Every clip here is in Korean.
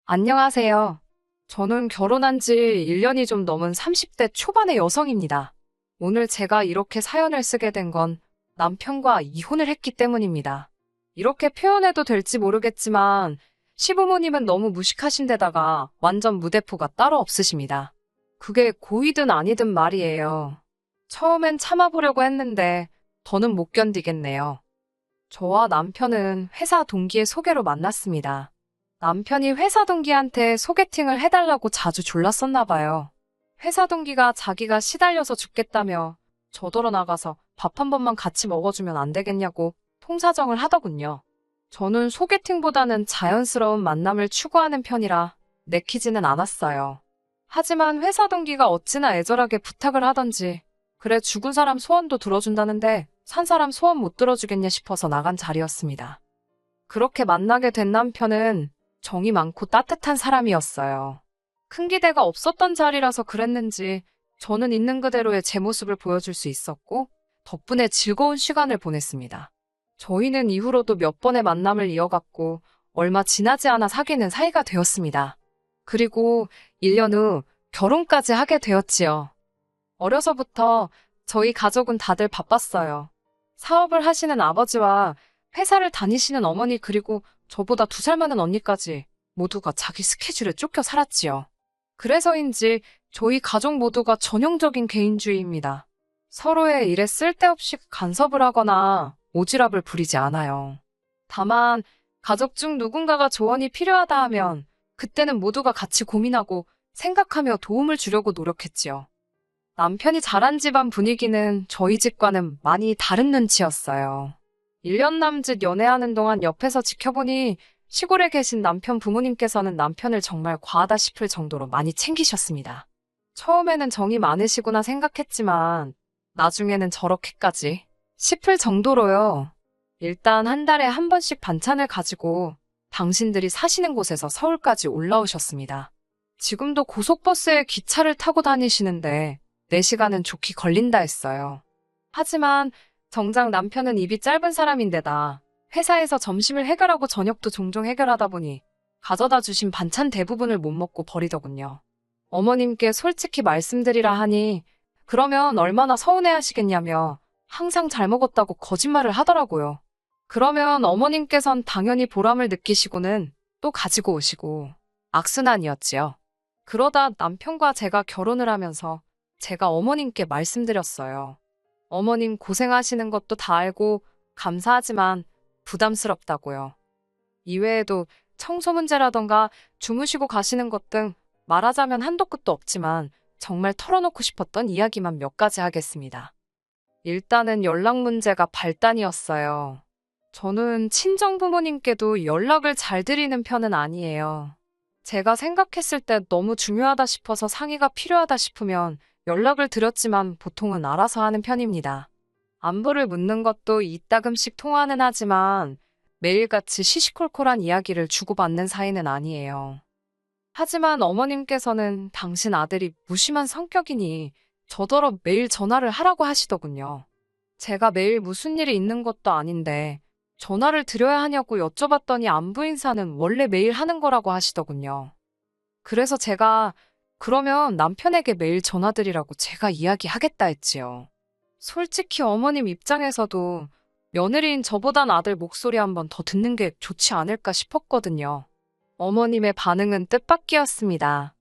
안녕하세요. 저는 결혼한 지 1년이 좀 넘은 30대 초반의 여성입니다. 오늘 제가 이렇게 사연을 쓰게 된 건 남편과 이혼을 했기 때문입니다. 이렇게 표현해도 될지 모르겠지만 시부모님은 너무 무식하신 데다가 완전 무대포가 따로 없으십니다. 그게 고이든 아니든 말이에요. 처음엔 참아보려고 했는데 더는 못 견디겠네요. 저와 남편은 회사 동기의 소개로 만났습니다. 남편이 회사 동기한테 소개팅을 해달라고 자주 졸랐었나 봐요. 회사 동기가 자기가 시달려서 죽겠다며 저더러 나가서 밥 한 번만 같이 먹어주면 안 되겠냐고 통사정을 하더군요. 저는 소개팅보다는 자연스러운 만남을 추구하는 편이라 내키지는 않았어요. 하지만 회사 동기가 어찌나 애절하게 부탁을 하던지 그래 죽은 사람 소원도 들어준다는데 산 사람 소원 못 들어주겠냐 싶어서 나간 자리였습니다. 그렇게 만나게 된 남편은 정이 많고 따뜻한 사람이었어요. 큰 기대가 없었던 자리라서 그랬는지 저는 있는 그대로의 제 모습을 보여줄 수 있었고 덕분에 즐거운 시간을 보냈습니다. 저희는 이후로도 몇 번의 만남을 이어갔고 얼마 지나지 않아 사귀는 사이가 되었습니다. 그리고 1년 후 결혼까지 하게 되었지요. 어려서부터 저희 가족은 다들 바빴어요. 사업을 하시는 아버지와 회사를 다니시는 어머니 그리고 저보다 2살 많은 언니까지 모두가 자기 스케줄에 쫓겨 살았지요. 그래서인지 저희 가족 모두가 전형적인 개인주의입니다. 서로의 일에 쓸데없이 간섭을 하거나 오지랖을 부리지 않아요. 다만 가족 중 누군가가 조언이 필요하다 하면 그때는 모두가 같이 고민하고 생각하며 도움을 주려고 노력했지요. 남편이 자란 집안 분위기는 저희 집과는 많이 다른 눈치였어요. 1년 남짓 연애하는 동안 옆에서 지켜보니 시골에 계신 남편 부모님께서는 남편을 정말 과하다 싶을 정도로 많이 챙기셨습니다. 처음에는 정이 많으시구나 생각했지만 나중에는 저렇게까지 싶을 정도로요. 일단 한 달에 한 번씩 반찬을 가지고 당신들이 사시는 곳에서 서울까지 올라오셨습니다. 지금도 고속버스에 기차를 타고 다니시는데 4시간은 좋게 걸린다 했어요. 하지만 정작 남편은 입이 짧은 사람인데다 회사에서 점심을 해결하고 저녁도 종종 해결하다 보니 가져다 주신 반찬 대부분을 못 먹고 버리더군요. 어머님께 솔직히 말씀드리라 하니 그러면 얼마나 서운해하시겠냐며 항상 잘 먹었다고 거짓말을 하더라고요. 그러면 어머님께선 당연히 보람을 느끼시고는 또 가지고 오시고 악순환이었지요. 그러다 남편과 제가 결혼을 하면서 제가 어머님께 말씀드렸어요. 어머님 고생하시는 것도 다 알고 감사하지만 부담스럽다고요. 이외에도 청소 문제라던가 주무시고 가시는 것 등 말하자면 한도 끝도 없지만 정말 털어놓고 싶었던 이야기만 몇 가지 하겠습니다. 일단은 연락 문제가 발단이었어요. 저는 친정 부모님께도 연락을 잘 드리는 편은 아니에요. 제가 생각했을 때 너무 중요하다 싶어서 상의가 필요하다 싶으면 연락을 드렸지만 보통은 알아서 하는 편입니다. 안부를 묻는 것도 이따금씩 통화는 하지만 매일같이 시시콜콜한 이야기를 주고받는 사이는 아니에요. 하지만 어머님께서는 당신 아들이 무심한 성격이니 저더러 매일 전화를 하라고 하시더군요. 제가 매일 무슨 일이 있는 것도 아닌데 전화를 드려야 하냐고 여쭤봤더니 안부 인사는 원래 매일 하는 거라고 하시더군요. 그래서 제가 그러면 남편에게 매일 전화드리라고 제가 이야기하겠다 했지요. 솔직히 어머님 입장에서도 며느리인 저보단 아들 목소리 한번 더 듣는 게 좋지 않을까 싶었거든요. 어머님의 반응은 뜻밖이었습니다.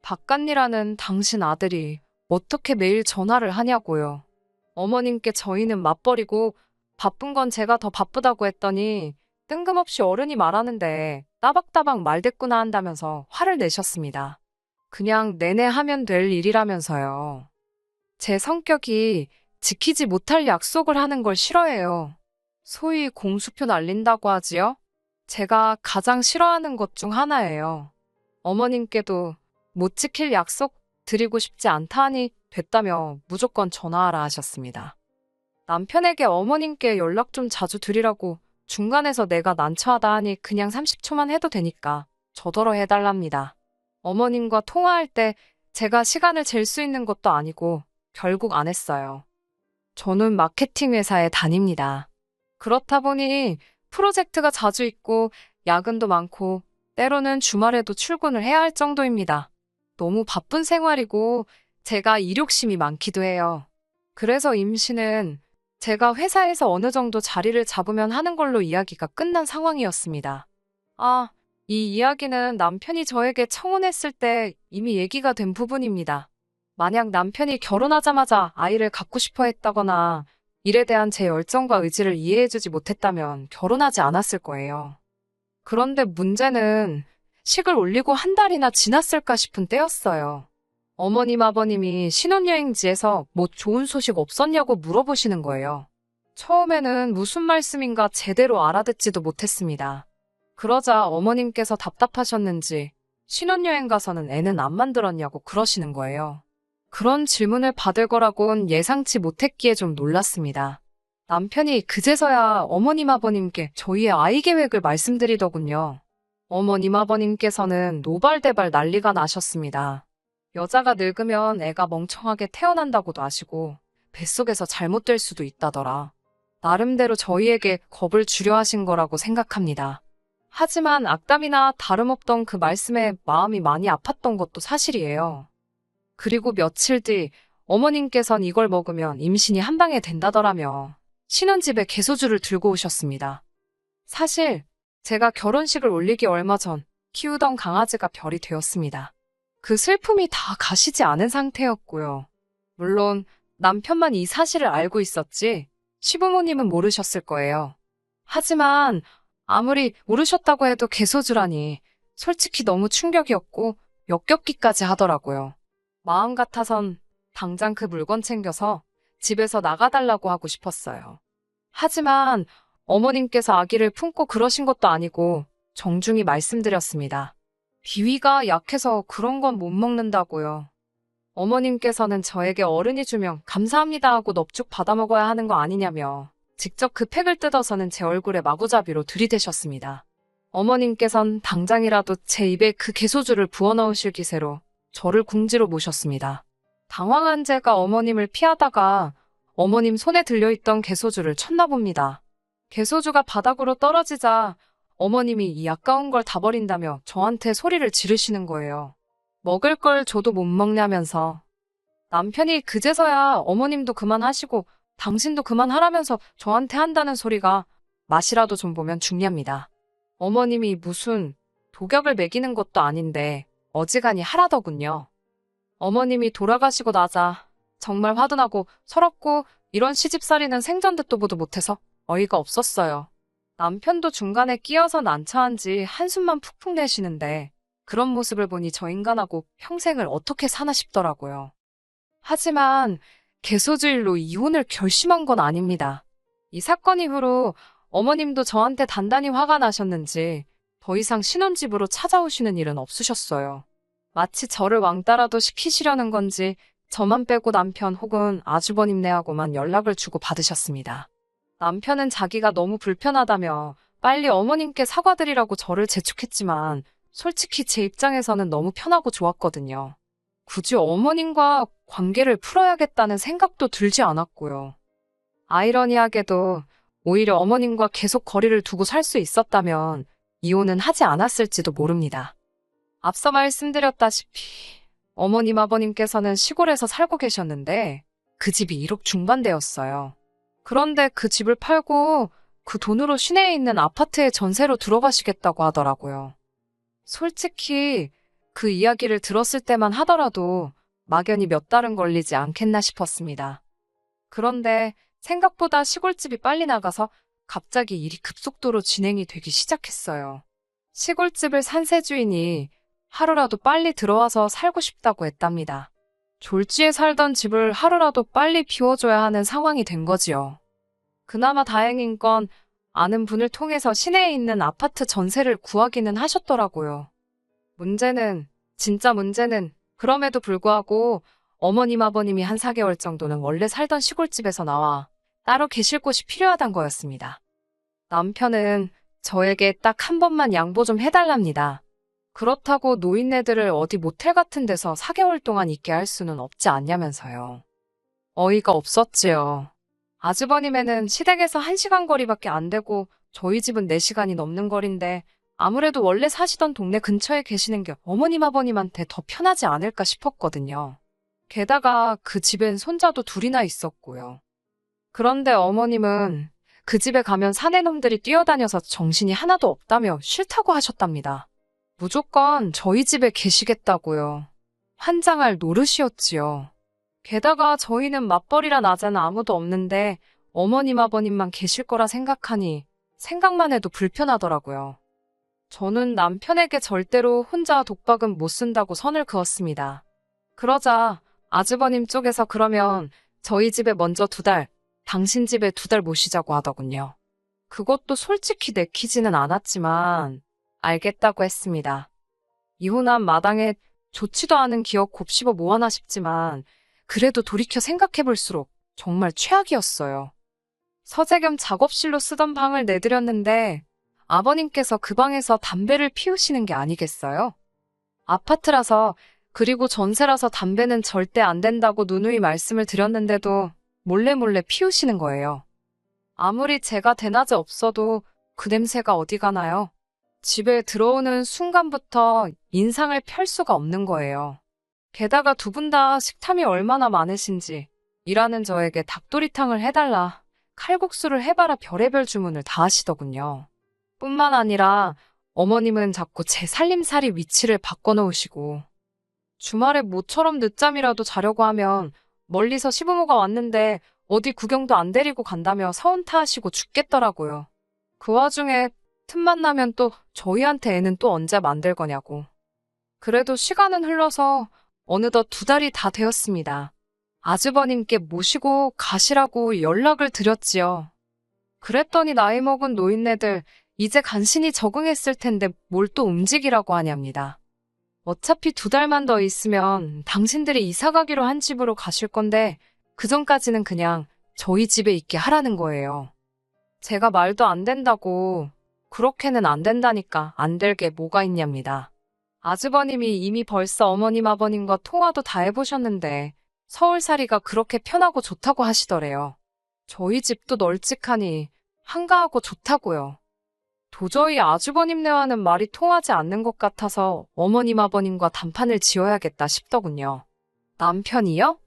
바깥일하는 당신 아들이 어떻게 매일 전화를 하냐고요. 어머님께 저희는 맞벌이고 바쁜 건 제가 더 바쁘다고 했더니 뜬금없이 어른이 말하는데 따박따박 말대꾸나 한다면서 화를 내셨습니다. 그냥 내내 하면 될 일이라면서요. 제 성격이 지키지 못할 약속을 하는 걸 싫어해요. 소위 공수표 날린다고 하지요? 제가 가장 싫어하는 것 중 하나예요. 어머님께도 못 지킬 약속 드리고 싶지 않다 하니 됐다며 무조건 전화하라 하셨습니다. 남편에게 어머님께 연락 좀 자주 드리라고 중간에서 내가 난처하다 하니 그냥 30초만 해도 되니까 저더러 해달랍니다. 어머님과 통화할 때 제가 시간을 잴 수 있는 것도 아니고 결국 안 했어요. 저는 마케팅 회사에 다닙니다. 그렇다 보니 프로젝트가 자주 있고 야근도 많고 때로는 주말에도 출근을 해야 할 정도입니다. 너무 바쁜 생활이고 제가 일욕심이 많기도 해요. 그래서 임신은 제가 회사에서 어느 정도 자리를 잡으면 하는 걸로 이야기가 끝난 상황이었습니다. 아, 이 이야기는 남편이 저에게 청혼했을 때 이미 얘기가 된 부분입니다. 만약 남편이 결혼하자마자 아이를 갖고 싶어 했다거나 일에 대한 제 열정과 의지를 이해해주지 못했다면 결혼하지 않았을 거예요. 그런데 문제는 식을 올리고 한 달이나 지났을까 싶은 때였어요. 어머님, 아버님이 신혼여행지에서 뭐 좋은 소식 없었냐고 물어보시는 거예요. 처음에는 무슨 말씀인가 제대로 알아듣지도 못했습니다. 그러자 어머님께서 답답하셨는지 신혼여행 가서는 애는 안 만들었냐고 그러시는 거예요. 그런 질문을 받을 거라곤 예상치 못했기에 좀 놀랐습니다. 남편이 그제서야 어머님, 아버님께 저희의 아이 계획을 말씀드리더군요. 어머님, 아버님께서는 노발대발 난리가 나셨습니다. 여자가 늙으면 애가 멍청하게 태어난다고도 아시고 뱃속에서 잘못될 수도 있다더라. 나름대로 저희에게 겁을 주려 하신 거라고 생각합니다. 하지만 악담이나 다름없던 그 말씀에 마음이 많이 아팠던 것도 사실이에요. 그리고 며칠 뒤 어머님께선 이걸 먹으면 임신이 한 방에 된다더라며 신혼집에 개소주를 들고 오셨습니다. 사실 제가 결혼식을 올리기 얼마 전 키우던 강아지가 별이 되었습니다. 그 슬픔이 다 가시지 않은 상태였고요. 물론 남편만 이 사실을 알고 있었지 시부모님은 모르셨을 거예요. 하지만 아무리 모르셨다고 해도 개소주라니 솔직히 너무 충격이었고 역겹기까지 하더라고요. 마음 같아선 당장 그 물건 챙겨서 집에서 나가달라고 하고 싶었어요. 하지만 어머님께서 아기를 품고 그러신 것도 아니고 정중히 말씀드렸습니다. 비위가 약해서 그런 건 못 먹는다고요. 어머님께서는 저에게 어른이 주면 감사합니다 하고 넙죽 받아먹어야 하는 거 아니냐며 직접 그 팩을 뜯어서는 제 얼굴에 마구잡이로 들이대셨습니다. 어머님께선 당장이라도 제 입에 그 개소주를 부어넣으실 기세로 저를 궁지로 모셨습니다. 당황한 제가 어머님을 피하다가 어머님 손에 들려있던 개소주를 쳤나 봅니다. 개소주가 바닥으로 떨어지자 어머님이 이 아까운 걸 다 버린다며 저한테 소리를 지르시는 거예요. 먹을 걸 줘도 못 먹냐면서. 남편이 그제서야 어머님도 그만하시고 당신도 그만하라면서 저한테 한다는 소리가 맛이라도 좀 보면 중요합니다. 어머님이 무슨 독약을 먹이는 것도 아닌데 어지간히 하라더군요. 어머님이 돌아가시고 나자 정말 화도 나고 서럽고 이런 시집살이는 생전 듣도 보도 못해서 어이가 없었어요. 남편도 중간에 끼어서 난처한지 한숨만 푹푹 내쉬는데 그런 모습을 보니 저 인간하고 평생을 어떻게 사나 싶더라고요. 하지만 개소주일로 이혼을 결심한 건 아닙니다. 이 사건 이후로 어머님도 저한테 단단히 화가 나셨는지 더 이상 신혼집으로 찾아오시는 일은 없으셨어요. 마치 저를 왕따라도 시키시려는 건지 저만 빼고 남편 혹은 아주버님네하고만 연락을 주고 받으셨습니다. 남편은 자기가 너무 불편하다며 빨리 어머님께 사과드리라고 저를 재촉했지만 솔직히 제 입장에서는 너무 편하고 좋았거든요. 굳이 어머님과 관계를 풀어야겠다는 생각도 들지 않았고요. 아이러니하게도 오히려 어머님과 계속 거리를 두고 살 수 있었다면 이혼은 하지 않았을지도 모릅니다. 앞서 말씀드렸다시피 어머님 아버님께서는 시골에서 살고 계셨는데 그 집이 1억 중반대였어요. 그런데 그 집을 팔고 그 돈으로 시내에 있는 아파트에 전세로 들어가시겠다고 하더라고요. 솔직히 그 이야기를 들었을 때만 하더라도 막연히 몇 달은 걸리지 않겠나 싶었습니다. 그런데 생각보다 시골집이 빨리 나가서 갑자기 일이 급속도로 진행이 되기 시작했어요. 시골집을 산 새 주인이 하루라도 빨리 들어와서 살고 싶다고 했답니다. 졸지에 살던 집을 하루라도 빨리 비워줘야 하는 상황이 된 거지요. 그나마 다행인 건 아는 분을 통해서 시내에 있는 아파트 전세를 구하기는 하셨더라고요. 진짜 문제는 그럼에도 불구하고 어머님 아버님이 한 4개월 정도는 원래 살던 시골집에서 나와 따로 계실 곳이 필요하단 거였습니다. 남편은 저에게 딱 한 번만 양보 좀 해달랍니다. 그렇다고 노인네들을 어디 모텔 같은 데서 4개월 동안 있게 할 수는 없지 않냐면서요. 어이가 없었지요. 아주버님에는 시댁에서 1시간 거리밖에 안 되고 저희 집은 4시간이 넘는 거리인데 아무래도 원래 사시던 동네 근처에 계시는 게 어머님 아버님한테 더 편하지 않을까 싶었거든요. 게다가 그 집엔 손자도 둘이나 있었고요. 그런데 어머님은 그 집에 가면 사내놈들이 뛰어다녀서 정신이 하나도 없다며 싫다고 하셨답니다. 무조건 저희 집에 계시겠다고요. 환장할 노릇이었지요. 게다가 저희는 맞벌이라 낮에는 아무도 없는데 어머님 아버님만 계실 거라 생각하니 생각만 해도 불편하더라고요. 저는 남편에게 절대로 혼자 독박은 못 쓴다고 선을 그었습니다. 그러자 아주버님 쪽에서 그러면 저희 집에 먼저 2달, 당신 집에 2달 모시자고 하더군요. 그것도 솔직히 내키지는 않았지만 알겠다고 했습니다. 이혼한 마당에 좋지도 않은 기억 곱씹어 모아나 싶지만 그래도 돌이켜 생각해볼수록 정말 최악이었어요. 서재 겸 작업실로 쓰던 방을 내드렸는데 아버님께서 그 방에서 담배를 피우시는 게 아니겠어요? 아파트라서 그리고 전세라서 담배는 절대 안 된다고 누누이 말씀을 드렸는데도 몰래 피우시는 거예요. 아무리 제가 대낮에 없어도 그 냄새가 어디 가나요? 집에 들어오는 순간부터 인상을 펼 수가 없는 거예요. 게다가 2분 다 식탐이 얼마나 많으신지 일하는 저에게 닭도리탕을 해달라, 칼국수를 해봐라 별의별 주문을 다 하시더군요. 뿐만 아니라 어머님은 자꾸 제 살림살이 위치를 바꿔놓으시고 주말에 모처럼 늦잠이라도 자려고 하면 멀리서 시부모가 왔는데 어디 구경도 안 데리고 간다며 서운타하시고 죽겠더라고요. 그 와중에 틈만 나면 또 저희한테 애는 또 언제 만들 거냐고. 그래도 시간은 흘러서 어느덧 2달이 다 되었습니다. 아주버님께 모시고 가시라고 연락을 드렸지요. 그랬더니 나이 먹은 노인네들 이제 간신히 적응했을 텐데 뭘 또 움직이라고 하냐입니다. 어차피 2달만 더 있으면 당신들이 이사 가기로 한 집으로 가실 건데 그전까지는 그냥 저희 집에 있게 하라는 거예요. 제가 말도 안 된다고 그렇게는 안 된다니까 안 될 게 뭐가 있냐입니다. 아주버님이 이미 벌써 어머님 아버님과 통화도 다 해보셨는데 서울살이가 그렇게 편하고 좋다고 하시더래요. 저희 집도 널찍하니 한가하고 좋다고요. 도저히 아주버님네와는 말이 통하지 않는 것 같아서 어머님 아버님과 단판을 지어야겠다 싶더군요. 남편이요?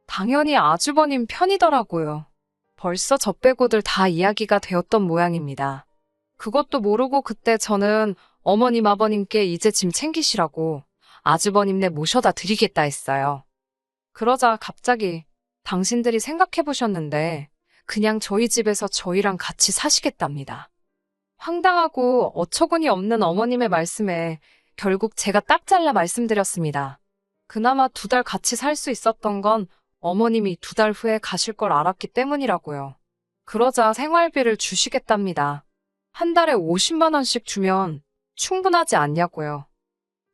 당연히 아주버님 편이더라고요. 벌써 저 빼고들 다 이야기가 되었던 모양입니다. 그것도 모르고 그때 저는 어머님 아버님께 이제 짐 챙기시라고 아주버님네 모셔다 드리겠다 했어요. 그러자 갑자기 당신들이 생각해보셨는데 그냥 저희 집에서 저희랑 같이 사시겠답니다. 황당하고 어처구니 없는 어머님의 말씀에 결국 제가 딱 잘라 말씀드렸습니다. 그나마 2달 같이 살 수 있었던 건 어머님이 2달 후에 가실 걸 알았기 때문이라고요. 그러자 생활비를 주시겠답니다. 한 달에 50만 원씩 주면 충분하지 않냐고요.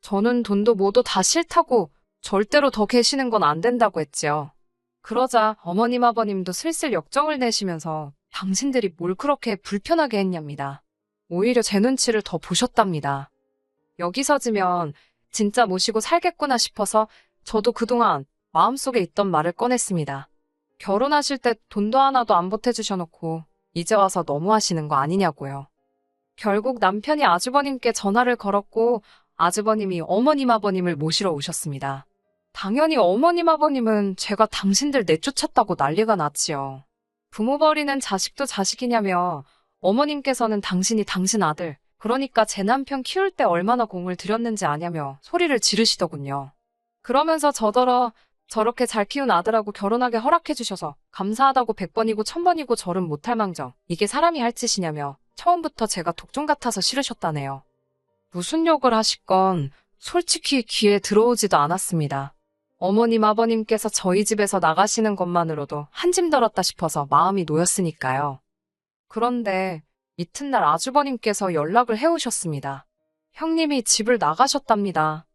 저는 돈도 뭐도 다 싫다고 절대로 더 계시는 건 안 된다고 했지요. 그러자 어머님 아버님도 슬슬 역정을 내시면서 당신들이 뭘 그렇게 불편하게 했냐입니다. 오히려 제 눈치를 더 보셨답니다. 여기서지면 진짜 모시고 살겠구나 싶어서 저도 그동안 마음속에 있던 말을 꺼냈습니다. 결혼하실 때 돈도 하나도 안 보태주셔놓고 이제 와서 너무하시는 거 아니냐고요. 결국 남편이 아주버님께 전화를 걸었고 아주버님이 어머님 아버님을 모시러 오셨습니다. 당연히 어머님 아버님은 제가 당신들 내쫓았다고 난리가 났지요. 부모 버리는 자식도 자식이냐며 어머님께서는 당신이 당신 아들, 그러니까 제 남편 키울 때 얼마나 공을 들였는지 아냐며 소리를 지르시더군요. 그러면서 저더러 저렇게 잘 키운 아들하고 결혼하게 허락해주셔서 감사하다고 100번이고 1000번이고 절은 못할 망정 이게 사람이 할 짓이냐며 처음부터 제가 독종 같아서 싫으셨다네요. 무슨 욕을 하시건 솔직히 귀에 들어오지도 않았습니다. 어머님 아버님께서 저희 집에서 나가시는 것만으로도 한짐 덜었다 싶어서 마음이 놓였으니까요. 그런데 이튿날 아주버님께서 연락을 해오셨습니다. 형님이 집을 나가셨답니다.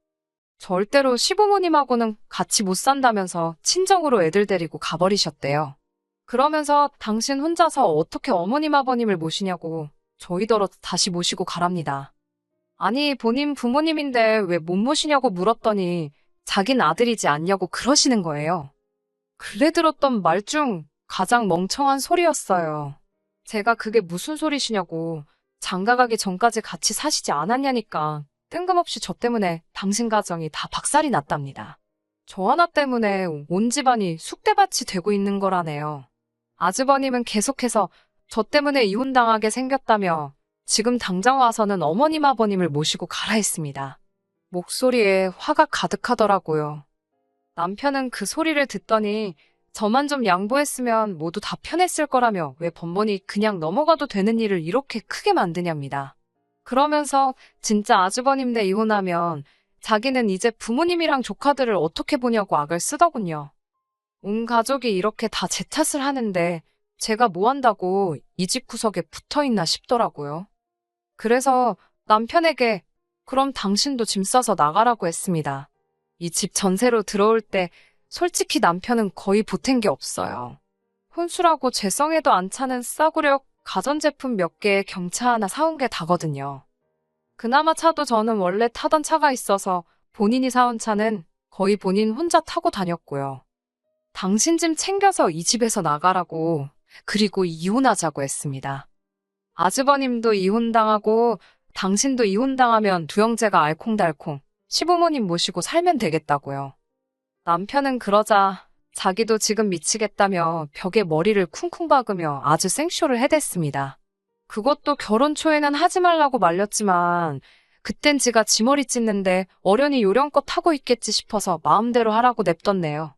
절대로 시부모님하고는 같이 못 산다면서 친정으로 애들 데리고 가버리셨대요. 그러면서 당신 혼자서 어떻게 어머님 아버님을 모시냐고 저희더러 다시 모시고 가랍니다. 아니 본인 부모님인데 왜 못 모시냐고 물었더니 자긴 아들이지 않냐고 그러시는 거예요. 근래 들었던 말 중 가장 멍청한 소리였어요. 제가 그게 무슨 소리시냐고 장가 가기 전까지 같이 사시지 않았냐니까 뜬금없이 저 때문에 당신 가정이 다 박살이 났답니다. 저 하나 때문에 온 집안이 쑥대밭이 되고 있는 거라네요. 아주버님은 계속해서 저 때문에 이혼당하게 생겼다며 지금 당장 와서는 어머님 아버님을 모시고 가라 했습니다. 목소리에 화가 가득하더라고요. 남편은 그 소리를 듣더니 저만 좀 양보했으면 모두 다 편했을 거라며 왜 번번이 그냥 넘어가도 되는 일을 이렇게 크게 만드냐입니다. 그러면서 진짜 아주버님네 이혼하면 자기는 이제 부모님이랑 조카들을 어떻게 보냐고 악을 쓰더군요. 온 가족이 이렇게 다 제 탓을 하는데 제가 뭐 한다고 이 집 구석에 붙어 있나 싶더라고요. 그래서 남편에게 그럼 당신도 짐 싸서 나가라고 했습니다. 이 집 전세로 들어올 때 솔직히 남편은 거의 보탠 게 없어요. 혼수라고 재성에도 안 차는 싸구려 가전제품 몇 개에 경차 하나 사온 게 다거든요. 그나마 차도 저는 원래 타던 차가 있어서 본인이 사온 차는 거의 본인 혼자 타고 다녔고요. 당신 짐 챙겨서 이 집에서 나가라고, 그리고 이혼하자고 했습니다. 아주버님도 이혼당하고 당신도 이혼당하면 두 형제가 알콩달콩 시부모님 모시고 살면 되겠다고요. 남편은 그러자 자기도 지금 미치겠다며 벽에 머리를 쿵쿵 박으며 아주 생쇼를 해댔습니다. 그것도 결혼 초에는 하지 말라고 말렸지만 그땐 지가 지 머리 찢는데 어련히 요령껏 하고 있겠지 싶어서 마음대로 하라고 냅뒀네요.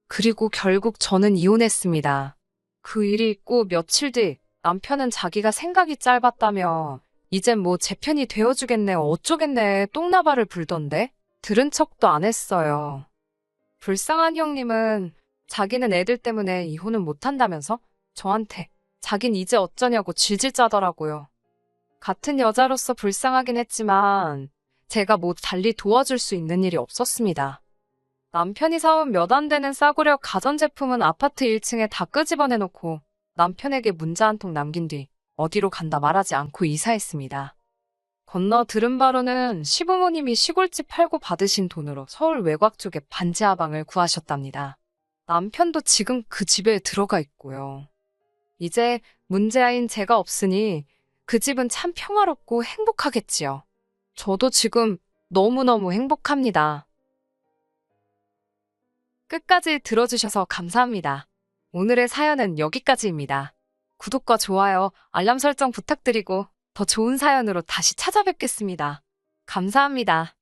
그리고 결국 저는 이혼했습니다. 그 일이 있고 며칠 뒤 남편은 자기가 생각이 짧았다며 이젠 뭐 제 편이 되어주겠네 어쩌겠네 똥나발을 불던데 들은 척도 안 했어요. 불쌍한 형님은 자기는 애들 때문에 이혼은 못한다면서 저한테 자긴 이제 어쩌냐고 질질 짜더라고요. 같은 여자로서 불쌍하긴 했지만 제가 뭐 달리 도와줄 수 있는 일이 없었습니다. 남편이 사온 몇 안 되는 싸구려 가전제품은 아파트 1층에 다 끄집어내놓고 남편에게 문자 한 통 남긴 뒤 어디로 간다 말하지 않고 이사했습니다. 건너 들은 바로는 시부모님이 시골집 팔고 받으신 돈으로 서울 외곽 쪽에 반지 하방을 구하셨답니다. 남편도 지금 그 집에 들어가 있고요. 이제 문제아인 제가 없으니 그 집은 참 평화롭고 행복하겠지요. 저도 지금 너무너무 행복합니다. 끝까지 들어주셔서 감사합니다. 오늘의 사연은 여기까지입니다. 구독과 좋아요, 알람 설정 부탁드리고 더 좋은 사연으로 다시 찾아뵙겠습니다. 감사합니다.